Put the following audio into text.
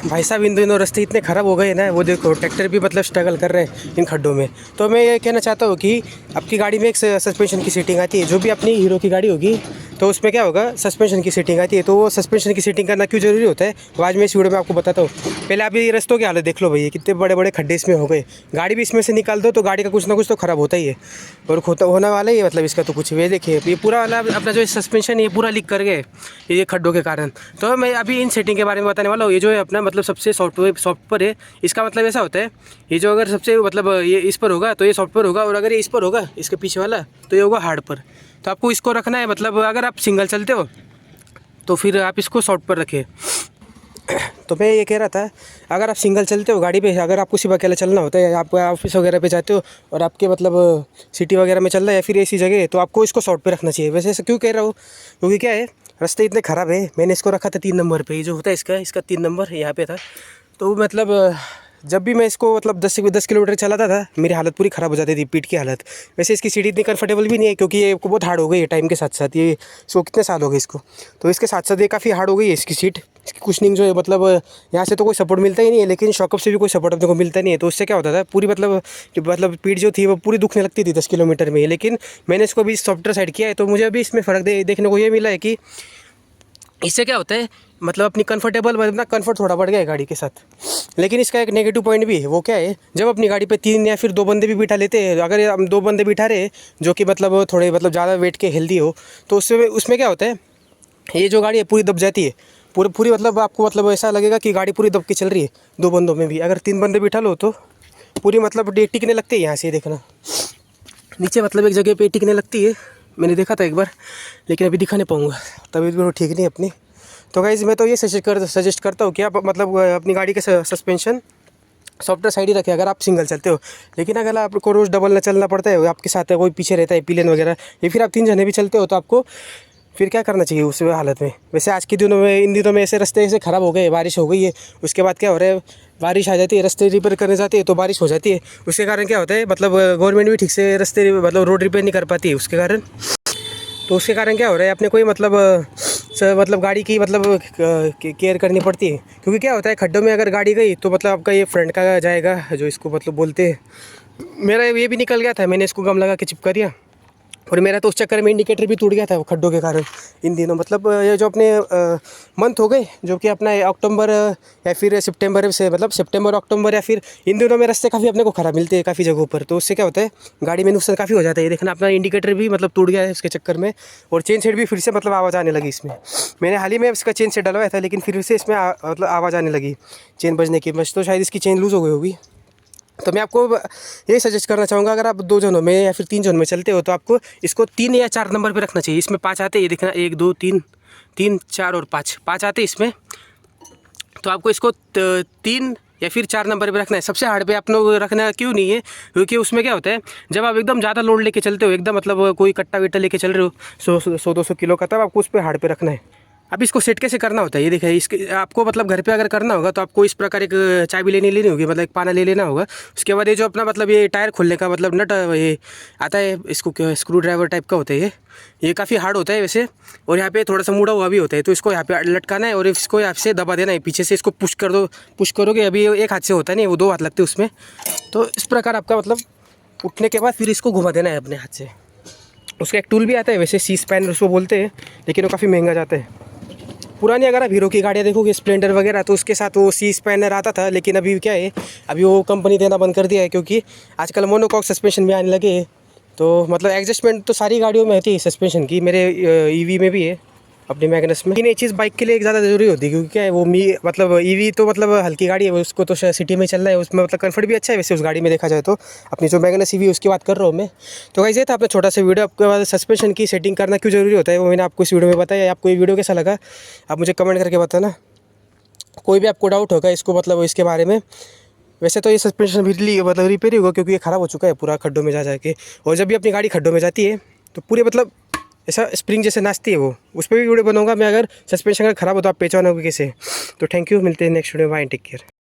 भाई साहब इन दिनों रास्ते इतने ख़राब हो गए ना, वो देखो ट्रैक्टर भी मतलब स्ट्रगल कर रहे हैं इन खड्डों में। तो मैं ये कहना चाहता हूँ कि आपकी गाड़ी में एक सस्पेंशन की सीटिंग आती है, जो भी अपनी हीरो की गाड़ी होगी तो उसमें क्या होगा, सस्पेंशन की सीटिंग आती है। तो वो सस्पेंशन की सीटिंग करना क्यों ज़रूरी होता है, वो आज मैं इस वीडियो में आपको बताता हूँ। पहले आप ये रास्तों की हालत देख लो भैया, कितने बड़े बड़े खड्डे इसमें हो गए। गाड़ी भी इसमें से निकाल दो तो गाड़ी का कुछ ना कुछ तो ख़राब होता ही है, और होने वाला ही है। मतलब इसका तो कुछ ये देखिए, ये पूरा वाला अपना जो सस्पेंशन है ये पूरा लीक कर गए ये खड्डों के कारण। तो मैं अभी इन सेटिंग के बारे में बताने वाला हूँ। ये जो है अपना मतलब सबसे सॉफ्टवेयर है, इसका मतलब ऐसा होता है, ये जो अगर सबसे मतलब ये इस पर होगा तो ये सॉफ्टवेयर होगा, और अगर ये इस पर होगा इसके पीछे वाला तो ये होगा हार्ड पर। तो आपको इसको रखना है, मतलब अगर आप सिंगल चलते हो तो फिर आप इसको सॉफ्ट पर रखें। तो मैं ये कह रहा था, अगर आप सिंगल चलते हो गाड़ी पे, अगर आपको सिर्फ अकेला चलना होता है, आप ऑफिस वगैरह पे जाते हो और आपके मतलब सिटी वगैरह में चल रहा है या फिर ऐसी जगह है, तो आपको इसको शॉर्ट पे रखना चाहिए। वैसे ऐसा क्यों कह रहा हूँ, क्योंकि क्या है, रास्ते इतने ख़राब है। मैंने इसको रखा था 3 नंबर पे, ये जो होता है इसका 3 नंबर यहाँ पे था। तो मतलब जब भी मैं इसको मतलब 10 किलोमीटर चलाता था, मेरी हालत पूरी ख़राब हो जाती थी, पीठ की हालत। वैसे इसकी सीट इतनी कंफर्टेबल भी नहीं है, क्योंकि ये बहुत हार्ड हो गई है टाइम के साथ साथ। ये इसको कितने साल हो गए इसको, तो इसके साथ साथ ये काफ़ी हार्ड हो गई है इसकी सीट। इसकी कुशनिंग जो है, मतलब यहाँ से तो कोई सपोर्ट मिलता ही नहीं है, लेकिन शॉकअप से भी कोई सपोर्ट अपने को मिलता नहीं है। तो उससे क्या होता था, पूरी मतलब पीठ जो थी वो पूरी दुखने लगती थी 10 किलोमीटर में। लेकिन मैंने इसको अभी सॉफ्टवेयर साइड किया है, तो मुझे अभी इसमें फ़र्क देखने को ये मिला है कि इससे क्या होता है, मतलब अपनी अपना कंफर्ट थोड़ा बढ़ गया है गाड़ी के साथ। लेकिन इसका एक नेगेटिव पॉइंट भी है। वो क्या है, जब अपनी गाड़ी पे 3 या फिर 2 बंदे भी बिठा लेते हैं, अगर हम 2 बंदे बिठा रहे हैं जो कि मतलब थोड़े मतलब ज़्यादा वेट के हेल्दी हो, तो उसमें क्या होता है, ये जो गाड़ी है पूरी दब जाती है। पूरी मतलब आपको मतलब ऐसा लगेगा कि गाड़ी पूरी दब के चल रही है 2 बंदों में भी। अगर 3 बंदे बिठा लो तो पूरी मतलब टिकने लगती है। यहाँ से देखना नीचे मतलब एक जगह पे टिकने लगती है, मैंने देखा था एक बार, लेकिन अभी दिखा नहीं पाऊँगा, तभी भी ठीक नहीं अपनी। तो गाइज़ मैं तो ये सजेस्ट करता हूँ कि आप मतलब अपनी गाड़ी के सस्पेंशन सॉफ्टवेयर साइड ही रखें अगर आप सिंगल चलते हो। लेकिन अगर आपको रोज़ डबल ना चलना पड़ता है, आपके साथ कोई पीछे रहता है पिलियन वगैरह, या फिर आप 3 जने भी चलते हो, तो आपको फिर क्या करना चाहिए उस हालत में। वैसे आज के दिनों में, इन दिनों में ऐसे रास्ते ऐसे ख़राब हो गए, बारिश हो गई है, उसके बाद क्या हो रहा है, बारिश आ जाती है, रास्ते रिपेयर करने जाते हैं तो बारिश हो जाती है। उसके कारण क्या होता है, मतलब गवर्नमेंट भी ठीक से रास्ते मतलब रोड रिपेयर नहीं कर पाती है उसके कारण। तो उसके कारण क्या हो रहा है, अपने कोई मतलब गाड़ी की मतलब केयर करनी पड़ती है। क्योंकि क्या होता है, खड्डों में अगर गाड़ी गई तो मतलब आपका ये फ्रंट का जाएगा, जो इसको मतलब बोलते हैं। मेरा ये भी निकल गया था, मैंने इसको गम लगा के चिपका दिया, और मेरा तो उस चक्कर में इंडिकेटर भी टूट गया था वो खड्डों के कारण। इन दिनों मतलब ये जो अपने मंथ हो गए, जो कि अपना अक्टूबर या फिर सितंबर से, मतलब सितंबर अक्टूबर या फिर इन दिनों में रास्ते काफ़ी अपने को ख़राब मिलते हैं काफ़ी जगहों पर। तो उससे क्या होता है, गाड़ी में नुकसान काफ़ी हो जाता है। ये देखना अपना इंडिकेटर भी मतलब टूट गया है उसके चक्कर में, और चेन सेट भी फिर से मतलब आवाज़ आने लगी इसमें। मैंने हाल ही में इसका चेन सेट डलवाया था, लेकिन फिर से इसमें मतलब आवाज़ आने लगी चेन बजने की। बस तो शायद इसकी चेन लूज़ हो गई होगी। तो मैं आपको यही सजेस्ट करना चाहूँगा, अगर आप 2 जनों में या फिर 3 जनों में चलते हो, तो आपको इसको 3 या 4 नंबर पे रखना चाहिए। इसमें 5 आते हैं, ये देखना 1 2 3 3 4 और 5 आते हैं इसमें। तो आपको इसको 3 या फिर 4 नंबर पे रखना है। सबसे हार्ड पे आप लोग रखना क्यों नहीं है, क्योंकि उसमें क्या होता है, जब आप एकदम ज़्यादा लोड लेके चलते हो, एकदम मतलब कोई कट्टा विट्टा लेके चल रहे हो 100-200 किलो का, तब आपको उस पर हार्ड पे रखना है। अब इसको सेट कैसे करना होता है, ये देखिए। इसके आपको मतलब घर पे अगर करना होगा तो आपको इस प्रकार एक चाबी लेनी होगी, मतलब एक पाना ले लेना होगा। उसके बाद ये जो अपना मतलब ये टायर खोलने का मतलब नट ये आता है, इसको क्या स्क्रू ड्राइवर टाइप का होता है ये काफ़ी हार्ड होता है वैसे, और यहाँ पे थोड़ा सा मुड़ा हुआ भी होता है। तो इसको यहाँ पे लटकाना है और इसको यहाँ से दबा देना है, पीछे से इसको पुश कर दो। पुश करोगे, अभी एक हाथ से होता नहीं, वो 2 हाथ लगते हैं उसमें। तो इस प्रकार आपका मतलब उठने के बाद फिर इसको घुमा देना है अपने हाथ से। उसका एक टूल भी आता है वैसे, सी स्पैन उसको बोलते हैं, लेकिन वो काफ़ी महंगा जाता है। पुरानी अगर आप हीरो की गाड़ियाँ देखोगे, स्प्लेंडर वगैरह, तो उसके साथ वो सी स्पैनर आता था। लेकिन अभी क्या है, अभी वो कंपनी देना बंद कर दिया है, क्योंकि आजकल मोनोकॉक सस्पेंशन भी आने लगे हैं। तो मतलब एडजस्टमेंट तो सारी गाड़ियों में होती है सस्पेंशन की, मेरे ईवी में भी है, अपनी मैग्नस में। लेकिन ये चीज़ बाइक के लिए एक ज़्यादा ज़रूरी होती है, क्योंकि क्या है वो मतलब ईवी तो मतलब हल्की गाड़ी है, उसको तो सिटी में चलना है, उसमें मतलब कंफर्ट भी अच्छा है वैसे उस गाड़ी में देखा जाए तो। अपनी जो मैग्नस ईवी उसकी बात कर रहा हूँ मैं। तो गाइस ये था अपना छोटा सा वीडियो। आपके बाद सस्पेंशन की सेटिंग करना क्यों ज़रूरी होता है, वो मैंने आपको इस वीडियो में बताया। आपको ये वीडियो कैसा लगा आप मुझे कमेंट करके बताना। कोई भी आपको डाउट होगा इसको मतलब इसके बारे में, वैसे तो ये सस्पेंशन भी मतलब रिपेयर ही होगा, क्योंकि ये ख़राब हो चुका है पूरा खड्डों में जा के। और जब भी अपनी गाड़ी खड्डों में जाती है तो पूरे मतलब ऐसा स्प्रिंग जैसे नाचती है वो, उस पर भी वीडियो बनाऊंगा मैं, अगर सस्पेंशन अगर ख़राब हो तो आप पहचानोगे कैसे। तो थैंक यू, मिलते हैं नेक्स्ट वीडियो में। Bye, take care.